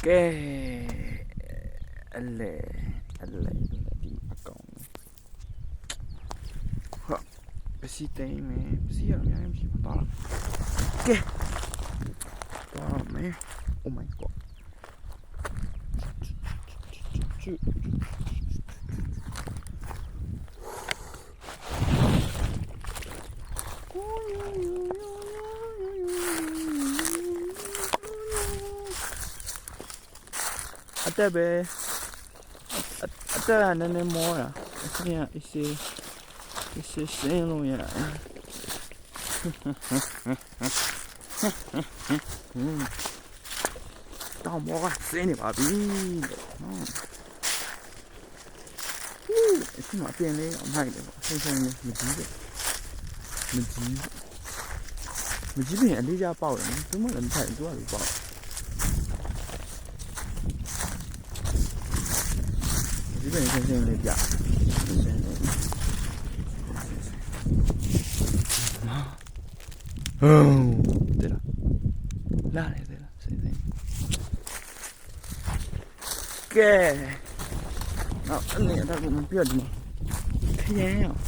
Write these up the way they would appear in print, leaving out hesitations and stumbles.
လေဒီအကောင်ဟာပစီတိန်မယ်ပစီရအများကြီးမရှိပါတော့ကဲတော့မယ် oh my god ချူအတက်ပဲအတက်ကနည်းနည်းမောတာအစင်းအစီစင်းလို့ရတောင်မောကစင်းနေပါပြီအစင်းမပြင်းလေးအမိုက်တယ်ပေါ့ဆင်းလေးမကြီးပြင်အလေးကြပေါက်တယ်နော်သူမှလည်းမထိုက်သူကလည်းပေါက်ဒီပြင်ဆင်းလေးပြ对了，လာတယ်ဆင်းကဲနောက်အနေတော့မပြတ်ဘူးခရမ်းရောင်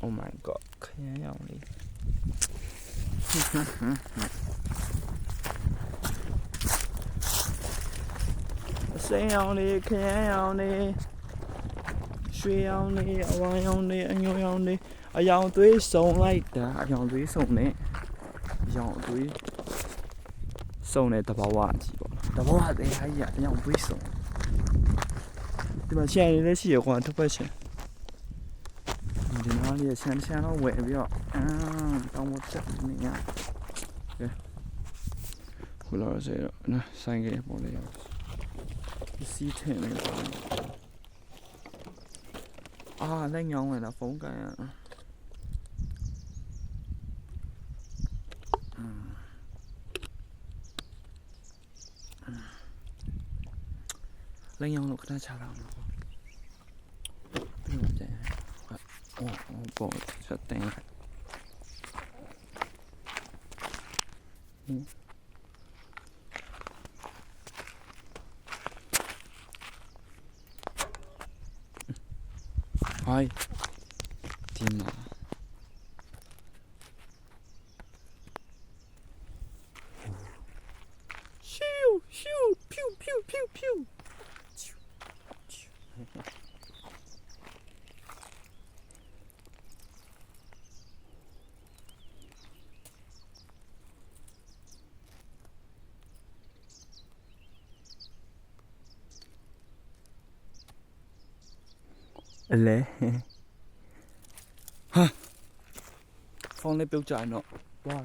oh my god ခရမ်းရောင်လေးအစိမ်းရောင်လေးခရမ်းရောင်လေးရွှေရောင်လေးအဝါရောင်လေးအညိုရောင်လေးအယောင်သွေးစုံလိုက်တာအယောင်သွေးစုံနဲ့အယောင်သွေးစုံတဲ့တဘာဝကြီးပေါ့တဘာဝတဲ့ဟာကြီးအယောင်သွေးစုံဒီမှာချန်လေးရှိရကွာတစ်ပတ်ချန်ဒီနားလေးချန်တော့ဝယ်ပြီးတော့တောင်းမချက်နေရကဲခုလာစေတော့နော်ဆိုင်ကပေါ်လေရောက်စီးထင်းနေပါလက်ညောင်းဝင်တာဖုန်းကန်ရလက်ညောင်းလို့ခဏချလာအောင်ပေါ့ပြီးတော့ကျန်ပေါ့ဆက်တင်ဟိုင်းဒီမှာရှူဖြူအလဲဟာဖုန်းလေးပြုတ်ကြတော့ဝါ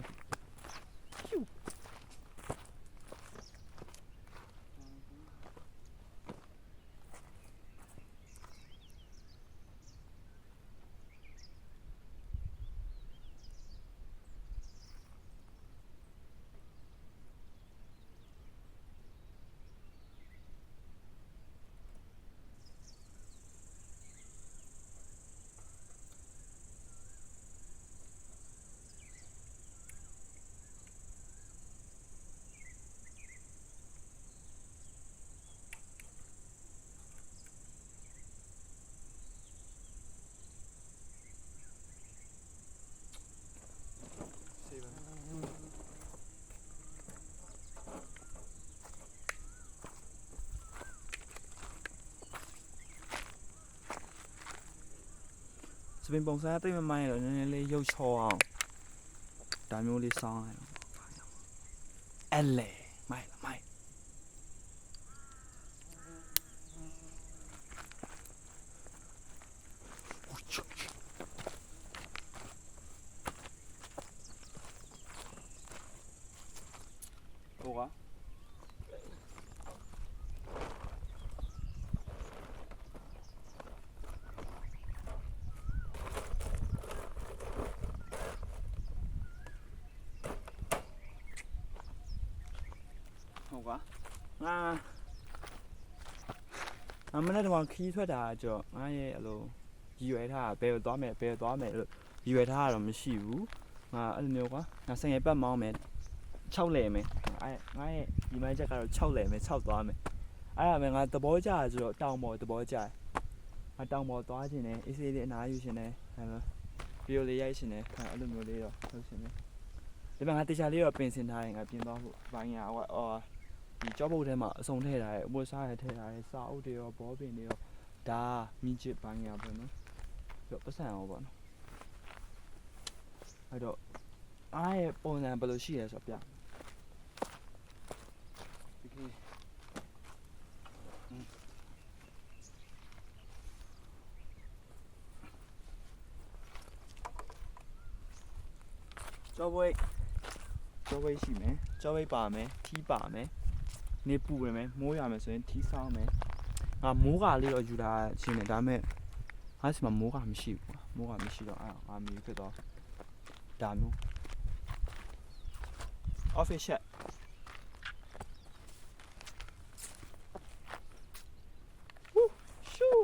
စပင်ပုံစံတိတ်မမိုင်းတော့နည်းနည်းလေးရုပ်ချောအောင်ဒါမျိုးလေးစောင်းလိုက်အဲ့လေမိုင်းဟုတ်ကမနေ့ကခီးထွက်တာကြောင့်ငါရဲ့အလိုရည်ရွယ်ထားဘယ်သွားမယ်လို့ရည်ရွယ်ထားတာတော့မရှိဘူးငါအဲ့လိုမျိုးကွာငါဆိုင်ရပတ်မောင်းမယ် 6လဲမယ်ငါရဲ့ဒီမိုင်းချက်ကတော့6လဲမယ်6သွားမယ်အဲ့ဒါမှငါသဘောကျရဆိုတော့တောင်ပေါ်သဘောကျတယ်ငါတောင်ပေါ်သွားခြင်းနဲ့အေးဆေးလေးအနားယူခြင်းနဲ့ဗီဒီယိုလေးရိုက်ခြင်းနဲ့အဲ့လိုမျိုးလေးတော့လုပ်ခြင်းနဲ့ဒီမှာငါတခြားလေးတော့ပင်စင်ထားရင်ငါပြင်သွားဖို့ဘိုင်းရဒီကြောပုတ်ထဲမှာအစုံထည့်ထားတယ်အပွတ်စားရထည့်ထားတယ်စာအုပ်တွေရောဘောပင်တွေရောဒါမြင့်ချစ်ဘိုင်းရပေါ့နော်ပြီးတော့ပတ်စံရောပေါ့နော်အဲ့တော့အားရဲ့ပုံစံဘယ်လိုရှိရဲဆိုတော့ပြကျော်ဝိတ်ရှိမယ်ကျော်ဝိတ်ပါမယ်ထီးပါမယ်နေပူရမယ်မိုးရမယ်ဆိုရင်ထီးဆောင်းမယ်ငါမိုးကလေးတော့ယူလာခြင်းနဲ့ဒါပေမဲ့ငါစီမှာမိုးကမရှိဘူးကွာမိုးကမရှိတော့အဲ့ငါမြည်ဖြစ်တော့ဒါမျိုး office chat shoo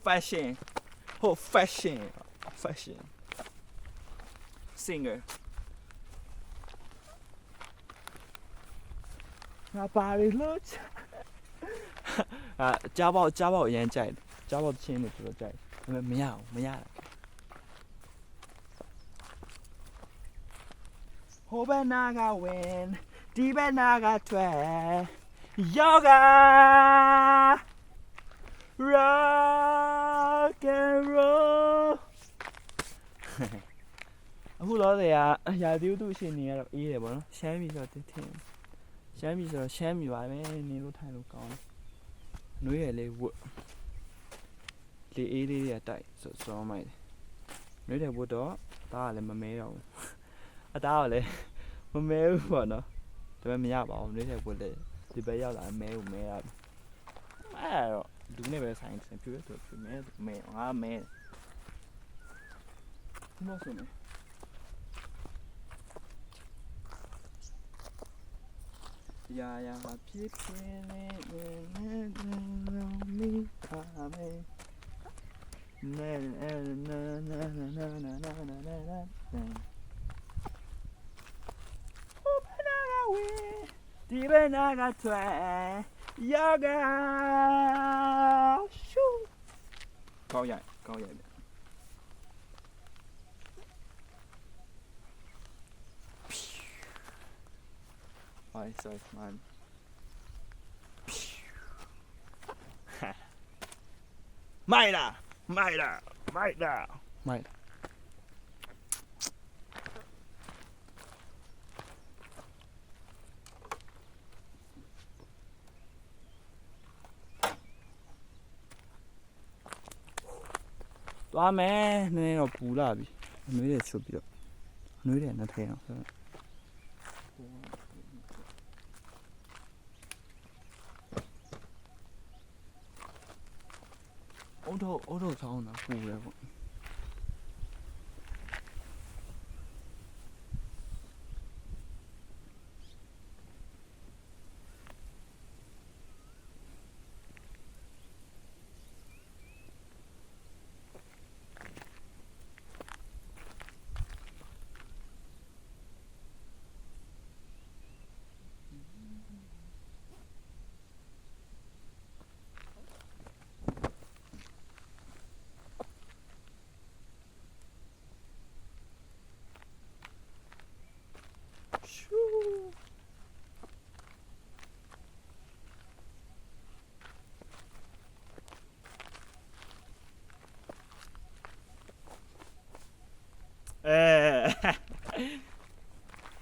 360 fashion fashion singer ငါပါရီလို့ကြားပေါက်အရင်ကြိုက်တယ်ကြားပေါက်ချင်းနေတော်တော်ကြိုက်ဒါပေမဲ့မရဟိုဘက်နာကဝင်ဒီဘက်နာကထွက် yoga rock and roll အခုလောဆယ်ကရာသီဥတုရှင်နေရတော့အေးတယ်ပေါ့နော်ရှမ်းပြည်ဆိုတော့တင်ရှမ်းပြည်ဆိုတော့ရှမ်းပြည်ပါပဲနေလို့ထိုင်လို့ကောင်းတယ်နှွေးရလေးဝတ်လေအေးလေးတွေကတိုက်စောမိုက်တယ်နှွေးတယ်ဝတ်တော့ဒါကလည်းမမဲတော့ဘူးအသားကလည်းမမဲဘူးပေါ့နော်ဒါပေမဲ့မရပါဘူးနှွေးတယ်ဝတ်လေဒီဘက်ရောက်လာမဲကိုမဲရတယ်အဲ့တော့လူနဲ့ပဲဆိုင်တယ်ပြည့်တော့ပြည့်မဲငါမဲဒီမှာဆိုနေရာဟာဖြစ်ဖြစ်နဲ့မိခါမဲဒီဘက်နာကထွက် yoga ရှူကောင်းရိုက်ဗျsorry man မိုက်လားသွားမယ်နည်းတော့ပူလာပြီအနှွေးတွေချွတ်ပြီးတော့အနှွေးတွေနဲ့ထိုင်အောင်ဆိုအုတ်ထုတ်ဆောင်းတာပူတယ်ပေါ့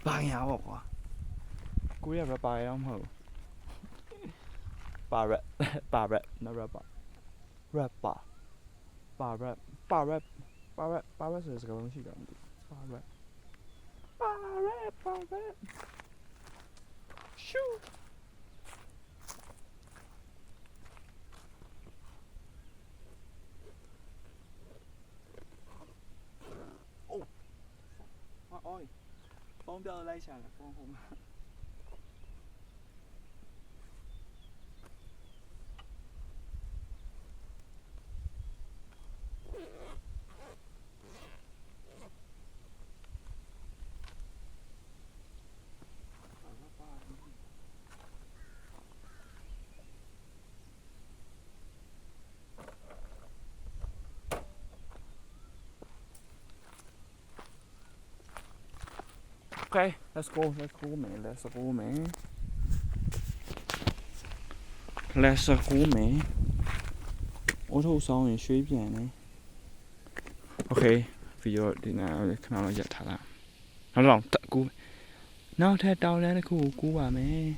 ဘာရပါကွာကိုရ rapper ရမဟုတ်ပါ rap နော် rapper ဆိုတဲ့စကားလုံးရှိတာမသိပါ rap ရှူအိုးဖုန်းပြောလိုက်ရှာတယ်ဖုန်း Okay, let's go man. Let's go man. Ô tô xong rồi suy biển này. Ok, video thì nào khả năng là giật thả lại. Nó lòng tận cú. Nó theo tao lên cú bà mẹ.